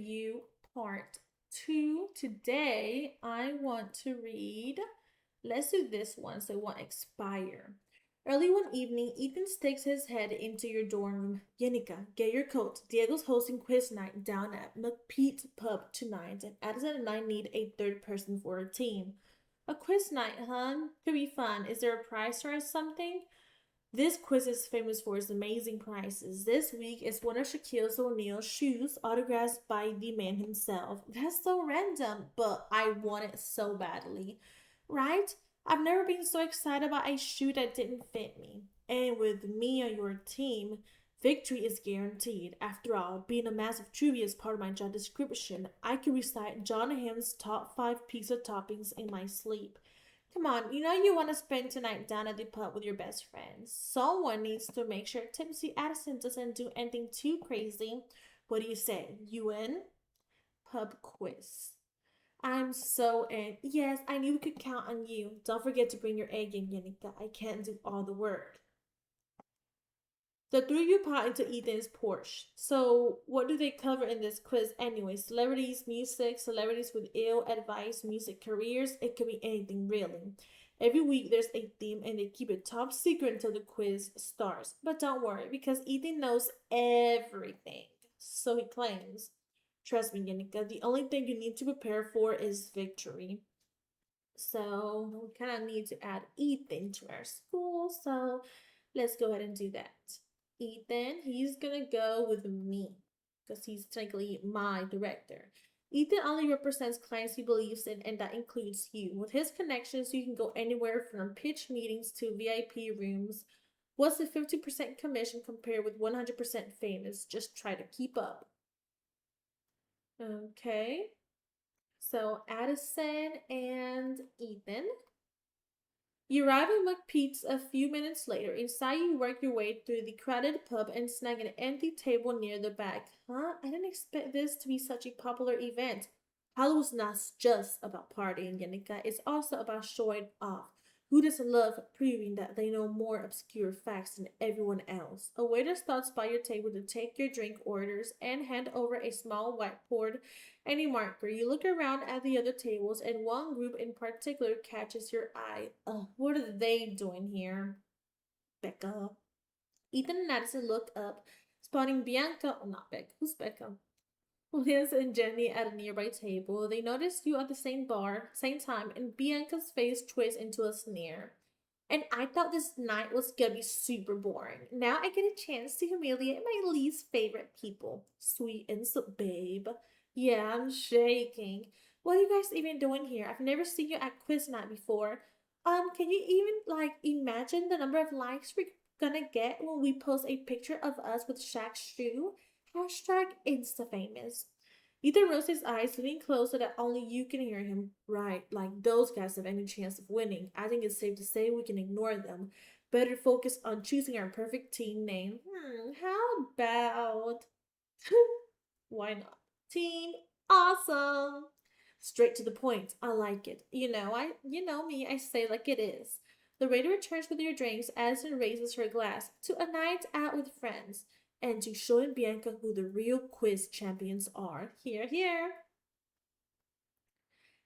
Review Part 2. Today, I want to read. Let's do this one so it won't expire. Early one evening, Ethan sticks his head into your dorm room. Yenica, get your coat. Diego's hosting quiz night down at McPete's Pub tonight, and Addison and I need a third person for a team. A quiz night, huh? Could be fun. Is there a prize or something? This quiz is famous for its amazing prizes. This week is one of Shaquille O'Neal's shoes, autographed by the man himself. That's so random, but I want it so badly. Right? I've never been so excited about a shoe that didn't fit me. And with me on your team, victory is guaranteed. After all, being a massive trivia is part of my job description. I can recite John Hamm's top 5 pizza toppings in my sleep. Come on, you know you want to spend tonight down at the pub with your best friends. Someone needs to make sure Tipsy Addison doesn't do anything too crazy. What do you say? You in? Pub quiz. I'm so in. Yes, I knew we could count on you. Don't forget to bring your egg in, Yanika. I can't do all the work. The three of you pop into Ethan's Porsche. So, what do they cover in this quiz anyway? Celebrities, music, celebrities with ill advice, music careers. It could be anything really. Every week there's a theme and they keep it top secret until the quiz starts. But don't worry because Ethan knows everything. So he claims. Trust me, Yanika, the only thing you need to prepare for is victory. So we kind of need to add Ethan to our school. So let's go ahead and do that. Ethan, he's gonna go with me because he's technically my director. Ethan only represents clients he believes in, and that includes you. With his connections, you can go anywhere from pitch meetings to VIP rooms. What's the 50% commission compared with 100% famous? Just try to keep up. Okay. So Addison and Ethan. You arrive at McPete's a few minutes later. Inside, you work your way through the crowded pub and snag an empty table near the back. Huh? I didn't expect this to be such a popular event. Halloween's not just about partying, Yanika. It's also about showing off. Who doesn't love proving that they know more obscure facts than everyone else? A waiter stops by your table to take your drink orders and hand over a small whiteboard and a marker. You look around at the other tables, and one group in particular catches your eye. What are they doing here? Becca. Ethan and Addison look up, spotting Bianca. Oh, not Becca. Who's Becca? Liz and Jenny at a nearby table. They notice you at the same bar, same time, and Bianca's face twists into a sneer. And I thought this night was gonna be super boring. Now I get a chance to humiliate my least favorite people. Sweet innocent babe. Yeah, I'm shaking. What are you guys even doing here? I've never seen you at quiz night before. Can you even imagine the number of likes we're gonna get when we post a picture of us with Shaq's shoe? Hashtag Insta-famous. Ethan rolls his eyes, leaning close so that only you can hear him. Right, like those guys have any chance of winning. I think it's safe to say we can ignore them. Better focus on choosing our perfect team name. How about why not? Team Awesome. Straight to the point. I like it. You know me, I say like it is. The waiter returns with your drinks. Addison raises her glass to a night out with friends and to showing Bianca who the real quiz champions are. Here, here.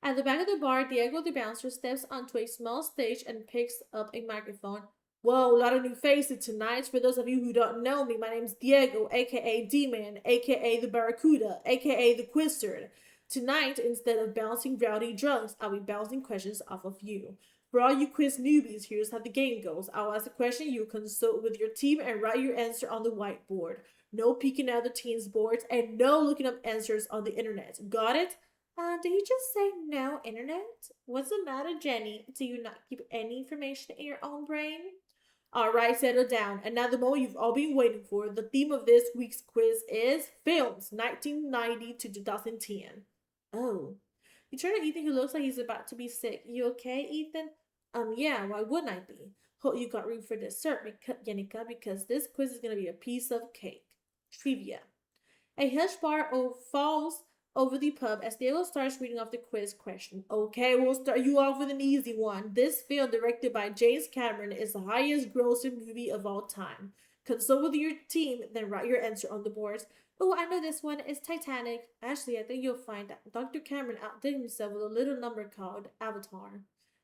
At the back of the bar, Diego the bouncer steps onto a small stage and picks up a microphone. Whoa, a lot of new faces tonight. For those of you who don't know me, my name's Diego, aka D-Man, aka the Barracuda, aka the Quizard. Tonight, instead of bouncing rowdy drunks, I'll be bouncing questions off of you. For all you quiz newbies, here's how the game goes. I'll ask a question, you consult with your team, and write your answer on the whiteboard. No peeking out the team's boards, and no looking up answers on the internet. Got it? Did you just say no internet? What's the matter, Jenny? Do you not keep any information in your own brain? Alright, settle down. And now the moment you've all been waiting for. The theme of this week's quiz is films 1990 to 2010. Oh. You turn to Ethan who looks like he's about to be sick. You okay, Ethan? Yeah, why wouldn't I be? Hope you got room for dessert, Yenica, because this quiz is gonna be a piece of cake. Trivia. A hush bar falls over the pub as Diego starts reading off the quiz question. Okay, we'll start you off with an easy one. This film, directed by James Cameron, is the highest grossing movie of all time. Consult with your team, then write your answer on the boards. Oh, I know this one. It's Titanic. Actually, I think you'll find that Dr. Cameron outdid himself with a little number called Avatar.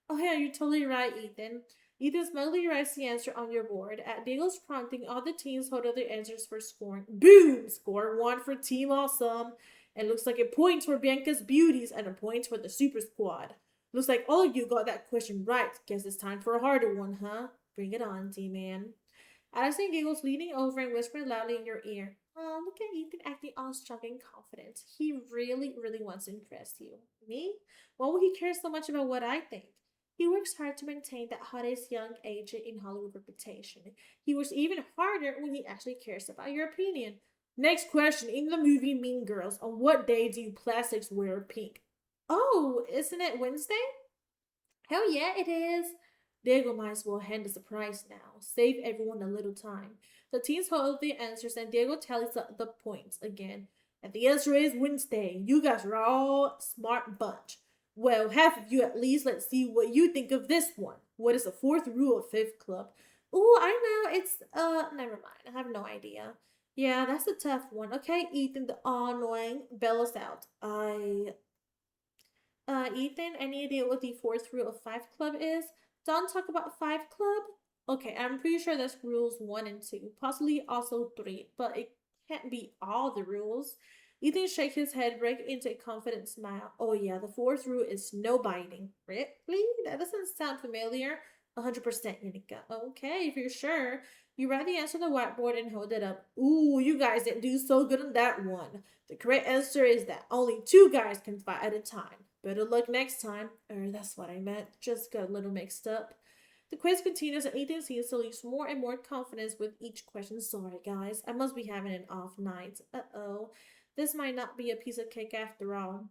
Oh, yeah, you're totally right, Ethan. Ethan smugly writes the answer on your board. At Diego's prompting, all the teams hold up their answers for scoring. Boom! Score one for Team Awesome. And looks like a point for Bianca's Beauties and a point for the Super Squad. Looks like all of you got that question right. Guess it's time for a harder one, huh? Bring it on, T-Man. Addison giggles, leaning over and whispering loudly in your ear. Oh, look at Ethan acting all strong and confident. He really, really wants to impress you. Me? Why would he care so much about what I think? He works hard to maintain that hottest young agent in Hollywood reputation. He works even harder when he actually cares about your opinion. Next question. In the movie Mean Girls, on what day do you plastics wear pink? Oh, isn't it Wednesday? Hell yeah, it is. Diego might as well hand the surprise now. Save everyone a little time. The teams hold the answers and Diego tallies up the points again. And the answer is Wednesday. You guys are all smart bunch. Well, half of you at least. Let's see what you think of this one. What is the fourth rule of Fifth Club? Oh, I know. It's never mind. I have no idea. Yeah, that's a tough one. Okay, Ethan, the all annoying, bail us out. Ethan, any idea what the fourth rule of Five Club is? Don't talk about Five Club? Okay, I'm pretty sure that's rules one and two, possibly also three, but it can't be all the rules. Ethan shakes his head, breaking into a confident smile. Oh yeah, the fourth rule is no biting. Really? That doesn't sound familiar. 100% Unica. Okay, if you're sure. You write the answer on the whiteboard and hold it up. Ooh, you guys didn't do so good on that one. The correct answer is that only two guys can fight at a time. Better luck next time. That's what I meant. Just got a little mixed up. The quiz continues and Ethan seems to lose more and more confidence with each question. Sorry, guys. I must be having an off night. Uh-oh. This might not be a piece of cake after all.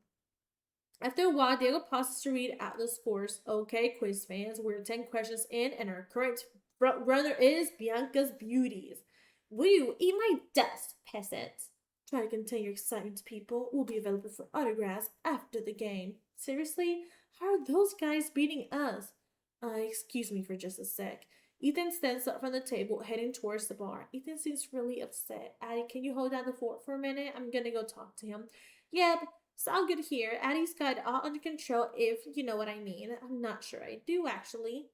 After a while, Diego pauses to read out the scores. Okay, quiz fans, we're 10 questions in, and our current front runner is Bianca's Beauties. Woo, eat my dust, peasants. Try to contain your excitement, people. Will be available for autographs after the game. Seriously? How are those guys beating us? Excuse me for just a sec. Ethan stands up from the table, heading towards the bar. Ethan seems really upset. Addie, can you hold down the fort for a minute? I'm gonna go talk to him. Yep, it's all good here. Addie's got it all under control, if you know what I mean. I'm not sure I do, actually.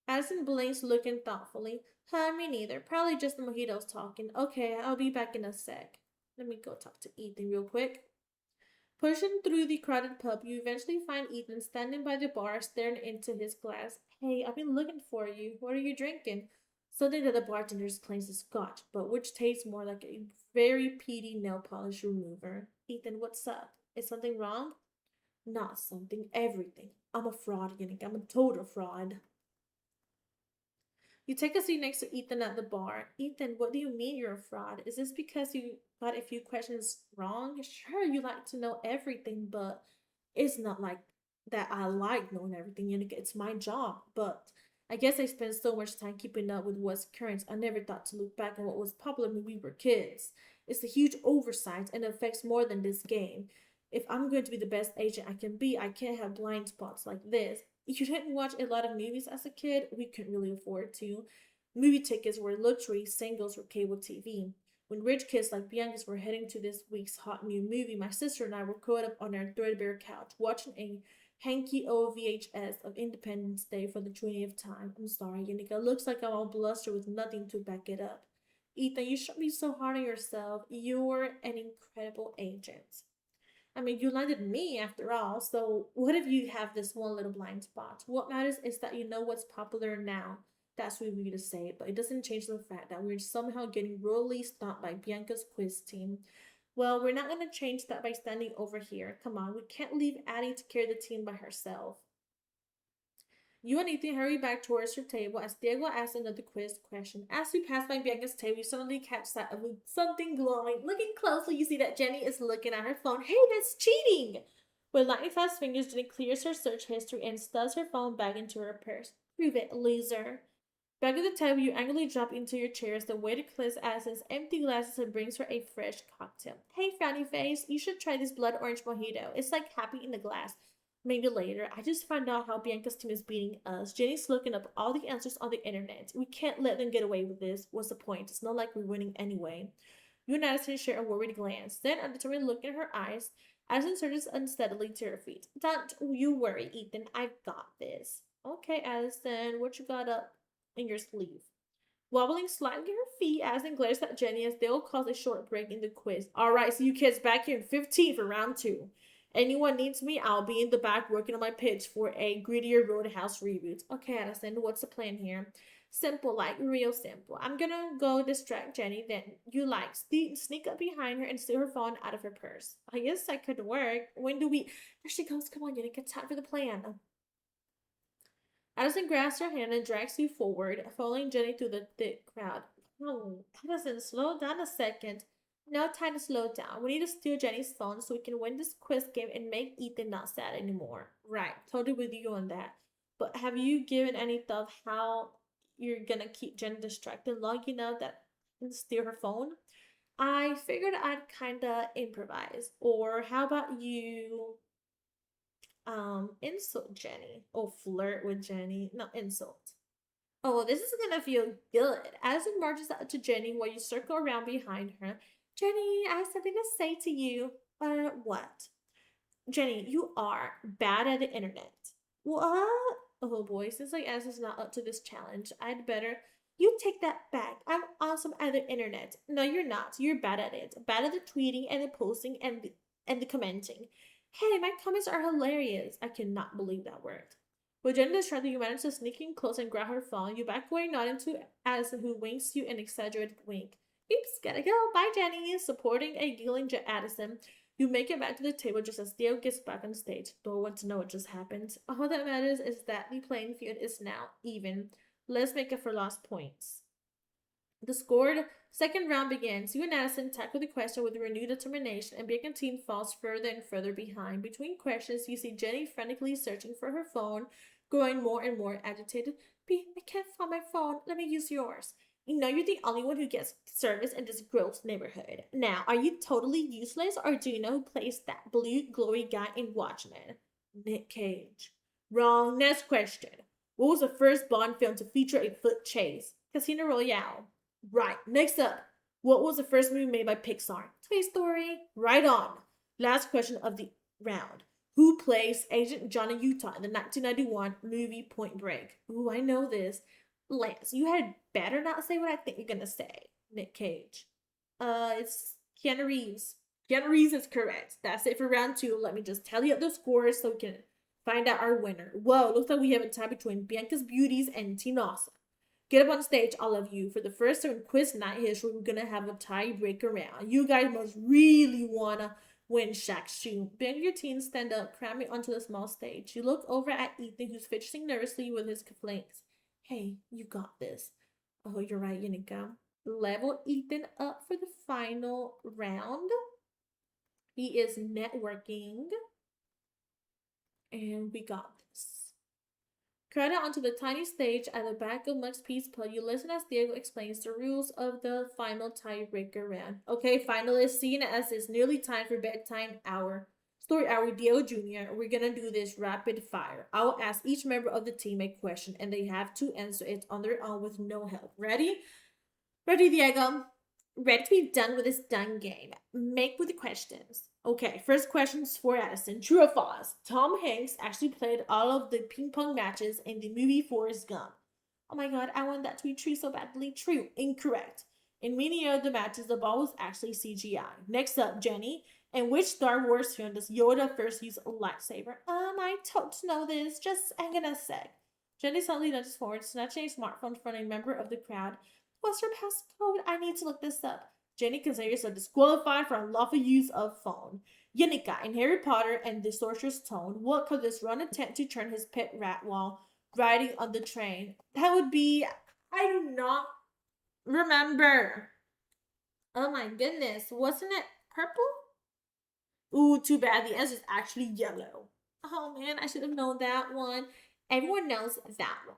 Addison blinks, looking thoughtfully. Huh, me neither. Probably just the mojitos talking. Okay, I'll be back in a sec. Let me go talk to Ethan real quick. Pushing through the crowded pub, you eventually find Ethan standing by the bar, staring into his glass. Hey, I've been looking for you. What are you drinking? Something that the bartender claims is scotch, but which tastes more like a very peaty nail polish remover. Ethan, what's up? Is something wrong? Not something, everything. I'm a fraud, Yannick. I'm a total fraud. You take a seat next to Ethan at the bar. Ethan, what do you mean you're a fraud? Is this because you got a few questions wrong? Sure, you like to know everything, but it's not like that I like knowing everything. You know, it's my job. But I guess I spent so much time keeping up with what's current, I never thought to look back on what was popular when we were kids. It's a huge oversight and affects more than this game. If I'm going to be the best agent I can be, I can't have blind spots like this. You didn't watch a lot of movies as a kid, we couldn't really afford to. Movie tickets were luxury, singles were cable TV. When rich kids like Bianca's were heading to this week's hot new movie, my sister and I were curled up on our threadbare couch watching a hanky old VHS of Independence Day for the 20th time. I'm sorry, Yanika. Looks like I'm all bluster with nothing to back it up. Ethan, you shouldn't be so hard on yourself. You're an incredible agent. I mean, you landed me after all, so what if you have this one little blind spot? What matters is that you know what's popular now. That's what we to say, but it doesn't change the fact that we're somehow getting royally stomped by Bianca's quiz team. Well, we're not gonna change that by standing over here. Come on, we can't leave Addie to carry the team by herself. You and Ethan hurry back towards your table as Diego asks another quiz question. As you pass by Bianca's table, you suddenly catch sight of something glowing. Looking closely, you see that Jenny is looking at her phone. Hey, that's cheating! With lightning fast fingers, Jenny clears her search history and stuffs her phone back into her purse. Prove it, loser. Back at the table, you angrily drop into your chair as the waiter clears Addison's empty glasses and brings her a fresh cocktail. Hey, frowny face, you should try this blood orange mojito. It's like happy in the glass. Maybe later. I just found out how Bianca's team is beating us. Jenny's looking up all the answers on the internet. We can't let them get away with this. What's the point? It's not like we're winning anyway. You and Addison share a worried glance. Then, a determined look in her eyes, Addison surges unsteadily to her feet. Don't you worry, Ethan. I've got this. Okay, Addison, what you got up in your sleeve? Wobbling slightly her feet, Addison glares at Jenny as they'll cause a short break in the quiz. Alright, see you kids back here in 15 for round 2. Anyone needs me, I'll be in the back working on my pitch for a grittier Roadhouse reboot. Okay, Addison, what's the plan here? Simple, like real simple. I'm gonna go distract Jenny, then you like sneak up behind her and steal her phone out of her purse. I guess that could work. When do we? There she goes. Come on, Jenny, get time for the plan. Addison grabs her hand and drags you forward, following Jenny through the thick crowd. Oh, Addison, slow down a second. No time to slow down. We need to steal Jenny's phone so we can win this quiz game and make Ethan not sad anymore. Right, totally with you on that. But have you given any thought how you're gonna keep Jenny distracted long enough that and steal her phone? I figured I'd kinda improvise. Or how about you insult Jenny or flirt with Jenny? No, insult. Oh, well, this is gonna feel good. As it marches up to Jenny while you circle around behind her. Jenny, I have something to say to you. What? Jenny, you are bad at the internet. What? Oh boy, since like S is not up to this challenge, I'd better you take that back. I'm awesome at the internet. No, you're not. You're bad at it. Bad at the tweeting and the posting and the commenting. Hey, my comments are hilarious. I cannot believe that word. With Jenny distracted, you manage to sneak in close and grab her phone. You back away, nodding to Addison, who winks you an exaggerated wink. Oops, gotta go. Bye, Jenny. Supporting a giggling Addison, you make it back to the table just as Theo gets back on stage. Don't want to know what just happened. All that matters is that the playing field is now even. Let's make it for lost points. The scored second round begins. You and Addison tackle the question with renewed determination, and Bianca team falls further and further behind. Between questions, you see Jenny frantically searching for her phone, growing more and more agitated. B, I can't find my phone. Let me use yours. You know you're the only one who gets service in this gross neighborhood. Now, are you totally useless, or do you know who plays that blue glory guy in Watchmen? Nick Cage. Wrong. Next question. What was the first Bond film to feature a foot chase? Casino Royale. Right. Next up. What was the first movie made by Pixar? Toy Story. Right on. Last question of the round. Who plays Agent Johnny Utah in the 1991 movie Point Break? Ooh, I know this. Lance, you had better not say what I think you're gonna say. Nick Cage. It's Keanu Reeves. Keanu Reeves is correct. That's it for round 2. Let me just tally up the scores so we can find out our winner. Whoa, looks like we have a tie between Bianca's Beauties and Tina Awesome. Get up on stage, all of you. For the first time in quiz night history, we're gonna have a tiebreaker round. You guys must really wanna win Shaq's shoe. Bianca and your teens stand up, cramming onto the small stage. You look over at Ethan, who's fidgeting nervously with his complaints. Hey, you got this. Oh, you're right, Yanika. Level Ethan up for the final round. He is networking. And we got this. Crowded onto the tiny stage at the back of Mug's Peace Pub, you listen as Diego explains the rules of the final tiebreaker round. Okay, finalists, seeing as it's nearly time for bedtime hour, story hour with Diego Jr., we're gonna do this rapid fire. I will ask each member of the team a question, and they have to answer it on their own with no help. Ready? Ready, Diego? Ready to be done with this done game. Make with the questions. Okay, first question's for Addison. True or false? Tom Hanks actually played all of the ping pong matches in the movie Forrest Gump. Oh my god, I want that to be true so badly. True. Incorrect. In many of the matches, the ball was actually CGI. Next up, Jenny. In which Star Wars film does Yoda first use a lightsaber? I don't know this. Just hang on a sec. Jenny suddenly lunges forward, snatching a smartphone from a member of the crowd. What's your passcode? I need to look this up. Jenny considers herself disqualified for unlawful use of phone. Yenneker in Harry Potter and the Sorcerer's Stone, what could this run attempt to turn his pet rat while riding on the train? That would be, I do not remember. Oh my goodness, wasn't it purple? Ooh, too bad. The answer is actually yellow. Oh man, I should have known that one. Everyone knows that one.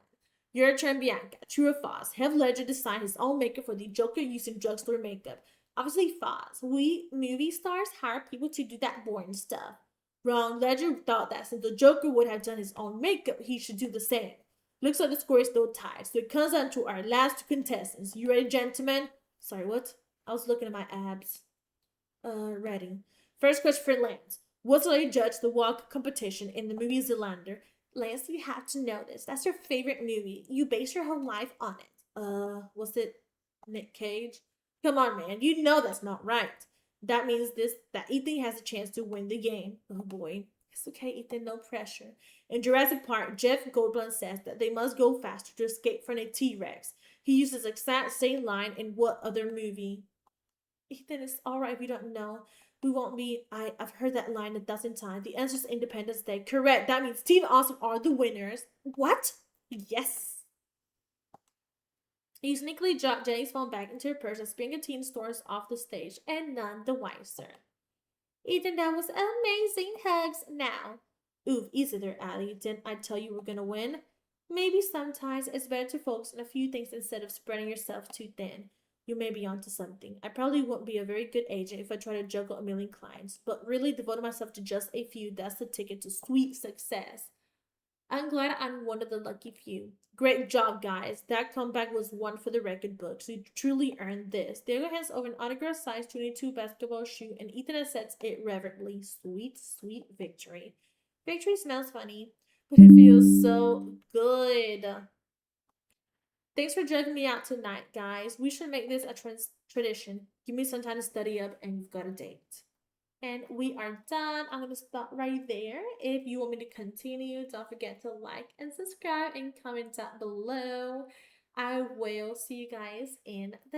Your turn, Bianca. True or false? Heath Ledger designed his own makeup for the Joker using drugstore makeup. Obviously false. We movie stars hire people to do that boring stuff. Wrong. Ledger thought that since the Joker would have done his own makeup, he should do the same. Looks like the score is still tied, so it comes down to our last two contestants. You ready, gentlemen? Sorry, what? I was looking at my abs. Ready. First question for Lance. What's the judge the walk competition in the movie Zoolander? Lance, you have to know this. That's your favorite movie. You base your whole life on it. Was it Nick Cage? Come on, man. You know that's not right. That means that Ethan has a chance to win the game. Oh boy. It's okay, Ethan, no pressure. In Jurassic Park, Jeff Goldblum says that they must go faster to escape from a T-Rex. He uses the exact same line in what other movie? Ethan, it's alright if you don't know. We won't be. I've heard that line a dozen times. The answer is Independence Day. Correct. That means Team Awesome are the winners. What? Yes. You sneakily drop Jenny's phone back into her purse and spring a teen storms off the stage, and none the wiser. Ethan, that was amazing. Hugs now. Ooh, easy there, Allie. Didn't I tell you we're gonna win? Maybe sometimes it's better to focus on a few things instead of spreading yourself too thin. You may be onto something. I probably won't be a very good agent if I try to juggle a million clients, but really devoting myself to just a few, that's the ticket to sweet success. I'm glad I'm one of the lucky few. Great job, guys. That comeback was one for the record books. You truly earned this. Diego hands over an autograph size 22 basketball shoe, and Ethan accepts it reverently. Sweet, sweet victory. Victory smells funny, but it feels so good. Thanks for joining me out tonight, guys. We should make this a tradition. Give me some time to study up, and you've got a date. And we are done. I'm going to stop right there. If you want me to continue, don't forget to like and subscribe and comment down below. I will see you guys in the